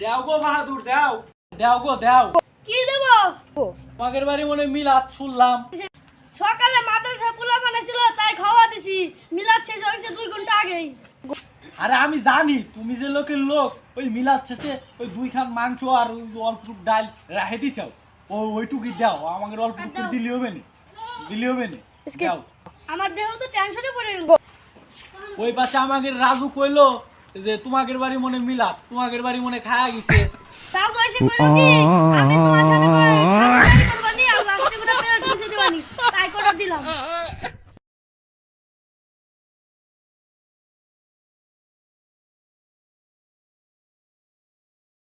দেও গো বাহাদুর দেও দেও গো দেও কি দেব? তোমাদের বাড়ি মনে মিলাদ শুনলাম। সকালে মাদ্রাসা পোলা বানাইছিল তাই খাওয়া দিছি। মিলাদ শেষ হয়েছে 2 ঘন্টা আগেই। আরে আমি জানি তুমি যে লোকের লোক ওই মিলাদ শেষে ওই 2 খান মাংস আর ওই অল্প ডাল রাখে দিছাও ওইটুকুই দাও আমাকে অল্প একটু দিলি হবে না দাও। আমার দেহ তো টেনশনে পড়ে গেল। ওই পাশে আমাকে রাজু কইলো যে তোমাদের বাড়ি মনে মিলাদ তোমাদের বাড়ি মনে খায়া গেছে। তাও এসে কইলো কি আমি তোমার সাথে করে খাসি করবানি আর লাস্টে করে পেট পুষে দিবানি। তাই করে দিলাম।